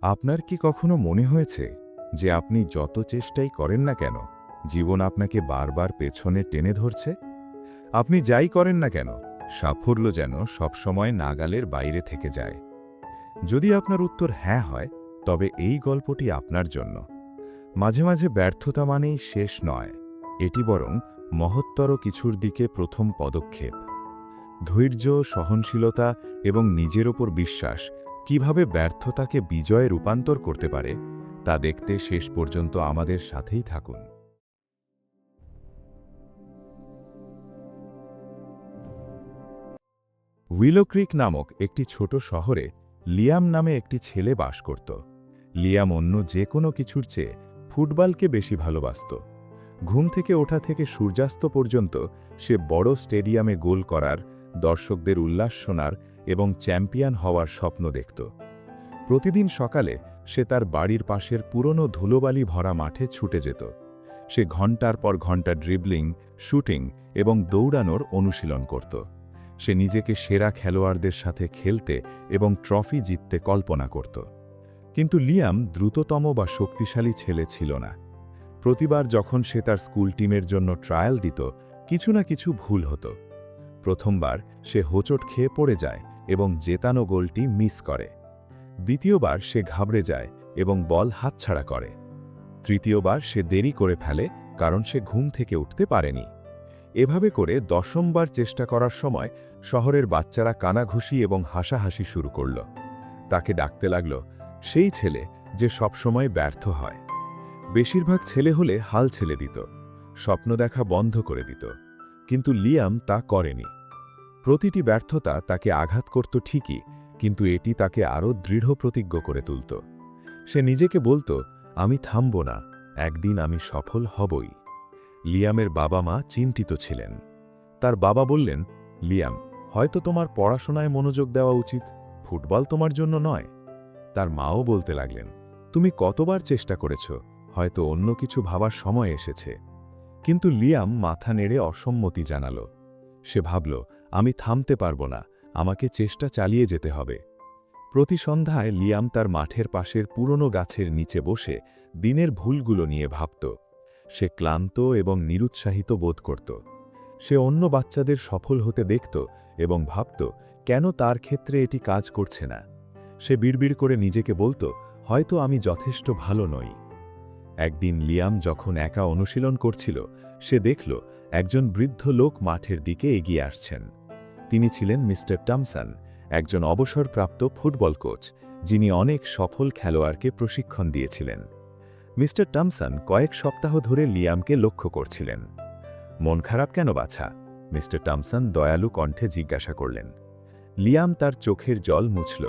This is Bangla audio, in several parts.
আপনার কি কখনো মনে হয়েছে যে আপনি যত চেষ্টাই করেন না কেন জীবন আপনাকে বারবার পেছনে টেনে ধরছে? আপনি যাই করেন না কেন সাফল্য যেন সবসময় নাগালের বাইরে থেকে যায়। যদি আপনার উত্তর হ্যাঁ হয়, তবে এই গল্পটি আপনার জন্য। মাঝে মাঝে ব্যর্থতা মানেই শেষ নয়, এটি বরং মহত্তর কিছুর দিকে প্রথম পদক্ষেপ। ধৈর্য, সহনশীলতা এবং নিজের ওপর বিশ্বাস কিভাবে ব্যর্থতাকে বিজয়ে রূপান্তর করতে পারে তা দেখতে শেষ পর্যন্ত আমাদের সাথেই থাকুন। উইলো ক্রিক নামক একটি ছোট শহরে লিয়াম নামে একটি ছেলে বাস করত। লিয়াম অন্য যে কোনো কিছুর চেয়ে ফুটবলকে বেশি ভালোবাসত। ঘুম থেকে ওঠা থেকে সূর্যাস্ত পর্যন্ত সে বড় স্টেডিয়ামে গোল করার, দর্শকদের উল্লাস শোনার এবং চ্যাম্পিয়ন হওয়ার স্বপ্ন দেখত। প্রতিদিন সকালে সে তার বাড়ির পাশের পুরনো ধুলোবালি ভরা মাঠে ছুটে যেত। সে ঘণ্টার পর ঘণ্টা ড্রিবলিং, শুটিং এবং দৌড়ানোর অনুশীলন করত। সে নিজেকে সেরা খেলোয়াড়দের সাথে খেলতে এবং ট্রফি জিততে কল্পনা করত। কিন্তু লিয়াম দ্রুততম বা শক্তিশালী ছেলে ছিল না। প্রতিবার যখন সে তার স্কুল টিমের জন্য ট্রায়াল দিত, কিছু না কিছু ভুল হতো। প্রথমবার সে হোঁচট খেয়ে পড়ে যায় এবং জেতানো গোলটি মিস করে। দ্বিতীয়বার সে ঘাবড়ে যায় এবং বল হাতছাড়া করে। তৃতীয়বার সে দেরি করে ফেলে কারণ সে ঘুম থেকে উঠতে পারেনি। এভাবে করে ১০বার চেষ্টা করার সময় শহরের বাচ্চারা কানাঘুষি এবং হাসাহাসি শুরু করল। তাকে ডাকতে লাগল সেই ছেলে যে সবসময় ব্যর্থ হয়। বেশিরভাগ ছেলে হলে হাল ছেড়ে দিত, স্বপ্ন দেখা বন্ধ করে দিত। কিন্তু লিয়াম তা করেনি। প্রতিটি ব্যর্থতা তাকে আঘাত করত ঠিকই, কিন্তু এটি তাকে আরও দৃঢ় প্রতিজ্ঞ করে তুলত। সে নিজেকে বলতো, আমি থামব না, একদিন আমি সফল হবই। লিয়ামের বাবা মা চিন্তিত ছিলেন। তার বাবা বললেন, লিয়াম, হয়তো তোমার পড়াশোনায় মনোযোগ দেওয়া উচিত, ফুটবল তোমার জন্য নয়। তার মাও বলতে লাগলেন, তুমি কতবার চেষ্টা করেছ, হয়তো অন্য কিছু ভাবার সময় এসেছে। কিন্তু লিয়াম মাথা নেড়ে অসম্মতি জানাল। সে ভাবল, আমি থামতে পারব না, আমাকে চেষ্টা চালিয়ে যেতে হবে। প্রতি সন্ধ্যায় লিয়াম তার মাঠের পাশের পুরনো গাছের নিচে বসে দিনের ভুলগুলো নিয়ে ভাবত। সে ক্লান্ত এবং নিরুৎসাহিত বোধ করত। সে অন্য বাচ্চাদের সফল হতে দেখত এবং ভাবত, কেন তার ক্ষেত্রে এটি কাজ করছে না। সে বিড়বিড় করে নিজেকে বলত, হয়তো আমি যথেষ্ট ভালো নই। একদিন লিয়াম যখন একা অনুশীলন করছিল, সে দেখল একজন বৃদ্ধ লোক মাঠের দিকে এগিয়ে আসছেন। তিনি ছিলেন মিস্টার টমসন, একজন অবসরপ্রাপ্ত ফুটবল কোচ, যিনি অনেক সফল খেলোয়াড়কে প্রশিক্ষণ দিয়েছিলেন। মিস্টার টমসন কয়েক সপ্তাহ ধরে লিয়ামকে লক্ষ্য করছিলেন। মন খারাপ কেন বাছা? মিস্টার টমসন দয়ালু কণ্ঠে জিজ্ঞাসা করলেন। লিয়াম তার চোখের জল মুছল।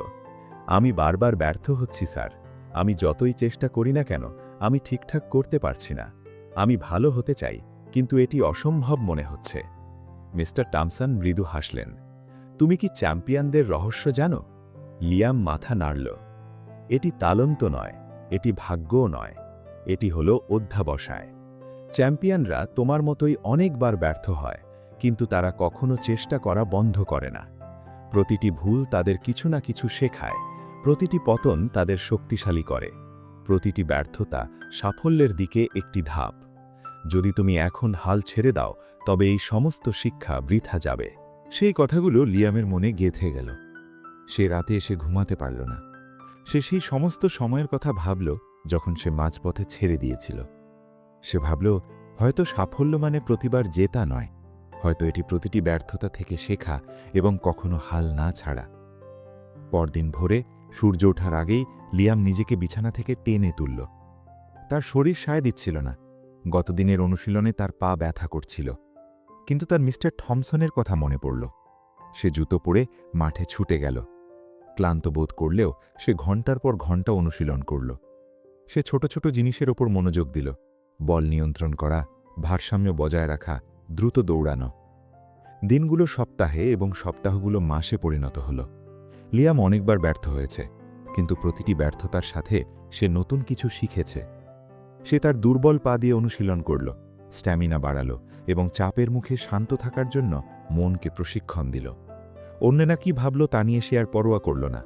আমি বারবার ব্যর্থ হচ্ছি স্যার, আমি যতই চেষ্টা করি না কেন আমি ঠিকঠাক করতে পারছি না। আমি ভালো হতে চাই, কিন্তু এটি অসম্ভব মনে হচ্ছে। মিস্টার টমসন মৃদু হাসলেন। তুমি কি চ্যাম্পিয়নদের রহস্য জানো? লিয়াম মাথা নাড়ল। এটি তালন্ত নয়, এটি ভাগ্যও নয়, এটি হলো অধ্যাবসায়। চ্যাম্পিয়নরা তোমার মতোই অনেকবার ব্যর্থ হয়, কিন্তু তারা কখনো চেষ্টা করা বন্ধ করে না। প্রতিটি ভুল তাদের কিছু না কিছু শেখায়, প্রতিটি পতন তাদের শক্তিশালী করে, প্রতিটি ব্যর্থতা সাফল্যের দিকে একটি ধাপ। যদি তুমি এখন হাল ছেড়ে দাও, তবে এই সমস্ত শিক্ষা বৃথা যাবে। সেই কথাগুলো লিয়ামের মনে গেঁথে গেল। সে রাতে এসে ঘুমাতে পারল না। সে সেই সমস্ত সময়ের কথা ভাবল যখন সে মাঝপথে ছেড়ে দিয়েছিল। সে ভাবল, হয়তো সাফল্য মানে প্রতিবার জেতা নয়, হয়তো এটি প্রতিটি ব্যর্থতা থেকে শেখা এবং কখনো হাল না ছাড়া। পরদিন ভোরে সূর্য ওঠার আগেই লিয়াম নিজেকে বিছানা থেকে টেনে তুলল। তার শরীর সায় দিচ্ছিল না। গতদিনের অনুশীলনে তার পা ব্যথা করছিল। কিন্তু তার মিস্টার থমসনের কথা মনে পড়ল। সে জুতো পরে মাঠে ছুটে গেল। ক্লান্ত বোধ করলেও সে ঘণ্টার পর ঘণ্টা অনুশীলন করল। সে ছোট ছোট জিনিসের ওপর মনোযোগ দিল। বল নিয়ন্ত্রণ করা, ভারসাম্য বজায় রাখা, দ্রুত দৌড়ানো। দিনগুলো সপ্তাহে এবং সপ্তাহগুলো মাসে পরিণত হল। লিয়াম অনেকবার ব্যর্থ হয়েছে, কিন্তু প্রতিটি ব্যর্থতার সাথে সে নতুন কিছু শিখেছে। সে তার দুর্বল পা দিয়ে অনুশীলন করল, স্ট্যামিনা বাড়াল এবং চাপের মুখে শান্ত থাকার জন্য মনকে প্রশিক্ষণ দিল। অন্যেরা কি ভাবল তা নিয়ে সে আর পরোয়া করল না।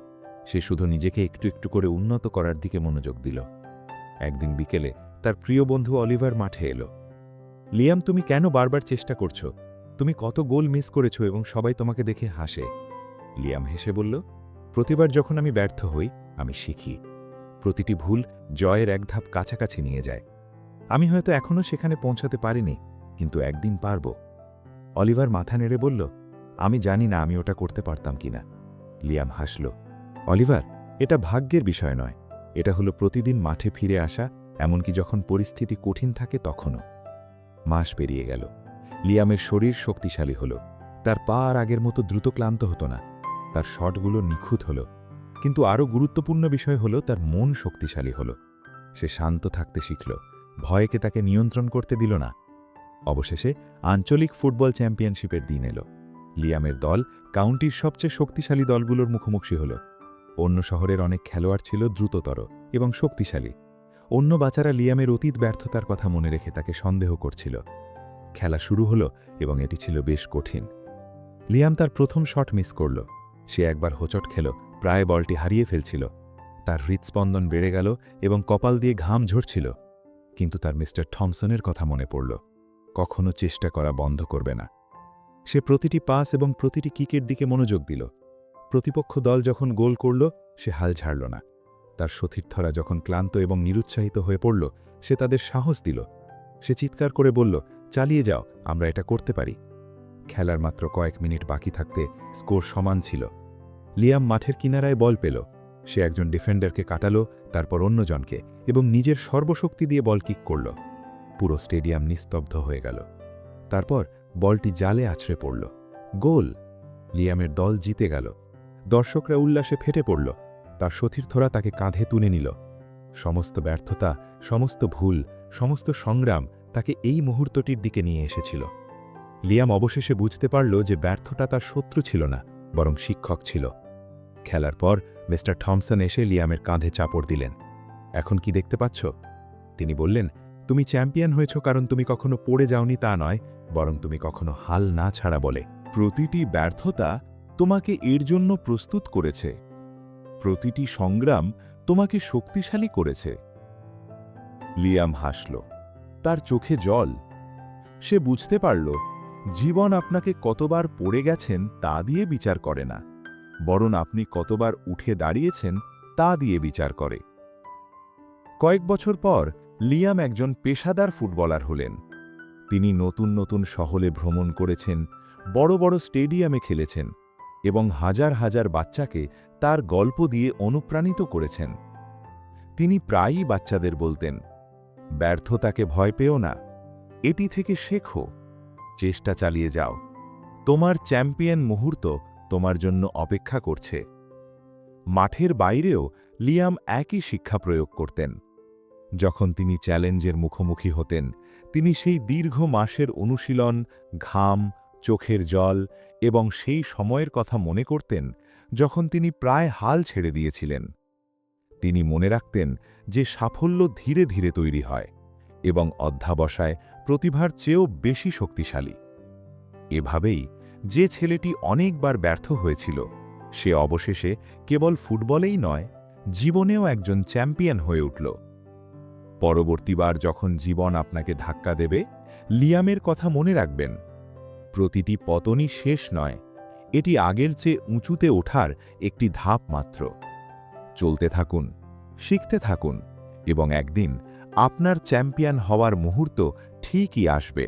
সে শুধু নিজেকে একটু একটু করে উন্নত করার দিকে মনোযোগ দিল। একদিন বিকেলে তার প্রিয় বন্ধু অলিভার মাঠে এলো। লিয়াম, তুমি কেন বারবার চেষ্টা করছো? তুমি কত গোল মিস করেছো এবং সবাই তোমাকে দেখে হাসে। লিয়াম হেসে বলল, প্রতিবার যখন আমি ব্যর্থ হই, আমি শিখি। প্রতিটি ভুল জয়ের এক ধাপ কাছাকাছি নিয়ে যায়। আমি হয়তো এখনও সেখানে পৌঁছাতে পারিনি, কিন্তু একদিন পারব। অলিভার মাথা নেড়ে বলল, আমি জানি না আমি ওটা করতে পারতাম কিনা। লিয়াম হাসল, অলিভার, এটা ভাগ্যের বিষয় নয়, এটা হলো প্রতিদিন মাঠে ফিরে আসা, এমনকি যখন পরিস্থিতি কঠিন থাকে তখনও। মাস পেরিয়ে গেল। লিয়ামের শরীর শক্তিশালী হল। তার পা আর আগের মতো দ্রুত ক্লান্ত হতো না। তার শটগুলো নিখুঁত হল। কিন্তু আরও গুরুত্বপূর্ণ বিষয় হল তার মন শক্তিশালী হল। সে শান্ত থাকতে শিখল, ভয়কে তাকে নিয়ন্ত্রণ করতে দিল না। অবশেষে আঞ্চলিক ফুটবল চ্যাম্পিয়নশিপের দিন এলো। লিয়ামের দল কাউন্টির সবচেয়ে শক্তিশালী দলগুলোর মুখোমুখি হল। অন্য শহরের অনেক খেলোয়াড় ছিল দ্রুততর এবং শক্তিশালী। অন্য বাচ্চারা লিয়ামের অতীত ব্যর্থতার কথা মনে রেখে তাকে সন্দেহ করছিল। খেলা শুরু হলো এবং এটি ছিল বেশ কঠিন। লিয়াম তার প্রথম শট মিস করল। সে একবার হোঁচট খেল, প্রায় বলটি হারিয়ে ফেলছিল। তার হৃৎস্পন্দন বেড়ে গেল এবং কপাল দিয়ে ঘাম ঝরছিল। কিন্তু তার মিস্টার থমসনের কথা মনে পড়ল, কখনো চেষ্টা করা বন্ধ করবে না। সে প্রতিটি পাস এবং প্রতিটি কিকের দিকে মনোযোগ দিল। প্রতিপক্ষ দল যখন গোল করল, সে হাল ছাড়ল না। তার সতীর্থরা যখন ক্লান্ত এবং নিরুৎসাহিত হয়ে পড়ল, সে তাদের সাহস দিল। সে চিৎকার করে বলল, চালিয়ে যাও, আমরা এটা করতে পারি। খেলার মাত্র কয়েক মিনিট বাকি থাকতে স্কোর সমান ছিল। লিয়াম মাঠের কিনারায় বল পেল। সে একজন ডিফেন্ডারকে কাটালো, তারপর অন্যজনকে, এবং নিজের সর্বশক্তি দিয়ে বল কিক করল। পুরো স্টেডিয়াম নিস্তব্ধ হয়ে গেল। তারপর বলটি জালে আছড়ে পড়ল। গোল! লিয়ামের দল জিতে গেল। দর্শকরা উল্লাসে ফেটে পড়ল। তার সতীর্থরা তাকে কাঁধে তুলে নিল। সমস্ত ব্যর্থতা, সমস্ত ভুল, সমস্ত সংগ্রাম তাকে এই মুহূর্তটির দিকে নিয়ে এসেছিল। লিয়াম অবশেষে বুঝতে পারল যে ব্যর্থতা তার শত্রু ছিল না, বরং শিক্ষক ছিল। খেলার পর মিস্টার থমসন এসে লিয়ামের কাঁধে চাপড় দিলেন। এখন কি দেখতে পাচ্ছ? তিনি বললেন, তুমি চ্যাম্পিয়ন হয়েছ কারণ তুমি কখনো পড়ে যাওনি তা নয়, বরং তুমি কখনো হাল না ছাড়া বলে। প্রতিটি ব্যর্থতা তোমাকে এর জন্য প্রস্তুত করেছে। প্রতিটি সংগ্রাম তোমাকে শক্তিশালী করেছে। লিয়াম হাসল, তার চোখে জল। সে বুঝতে পারল, জীবন আপনাকে কতবার পড়ে গেছেন তা দিয়ে বিচার করে না, বরং আপনি কতবার উঠে দাঁড়িয়েছেন তা দিয়ে বিচার করে। কয়েক বছর পর লিয়াম একজন পেশাদার ফুটবলার হলেন। তিনি নতুন নতুন শহরে ভ্রমণ করেছেন, বড় বড় স্টেডিয়ামে খেলেছেন এবং হাজার হাজার বাচ্চাকে তার গল্প দিয়ে অনুপ্রাণিত করেছেন। তিনি প্রায়ই বাচ্চাদের বলতেন, ব্যর্থতাকে ভয় পেও না, এটি থেকে শেখো, চেষ্টা চালিয়ে যাও, তোমার চ্যাম্পিয়ন মুহূর্ত তোমার জন্য অপেক্ষা করছে। মাঠের বাইরেও লিয়াম একই শিক্ষা প্রয়োগ করতেন। যখন তিনি চ্যালেঞ্জের মুখোমুখি হতেন, তিনি সেই দীর্ঘ মাসের অনুশীলন, ঘাম, চোখের জল এবং সেই সময়ের কথা মনে করতেন যখন তিনি প্রায় হাল ছেড়ে দিয়েছিলেন। তিনি মনে রাখতেন যে সাফল্য ধীরে ধীরে তৈরি হয় এবং অধ্যাবসায় প্রতিভার চেয়েও বেশি শক্তিশালী। এভাবেই যে ছেলেটি অনেকবার ব্যর্থ হয়েছিল, সে অবশেষে কেবল ফুটবলেই নয়, জীবনেও একজন চ্যাম্পিয়ন হয়ে উঠল। পরবর্তীবার যখন জীবন আপনাকে ধাক্কা দেবে, লিয়ামের কথা মনে রাখবেন, প্রতিটি পতনই শেষ নয়, এটি আগের চেয়ে উঁচুতে ওঠার একটি ধাপ মাত্র। চলতে থাকুন, শিখতে থাকুন এবং একদিন আপনার চ্যাম্পিয়ন হওয়ার মুহূর্ত ঠিকই আসবে।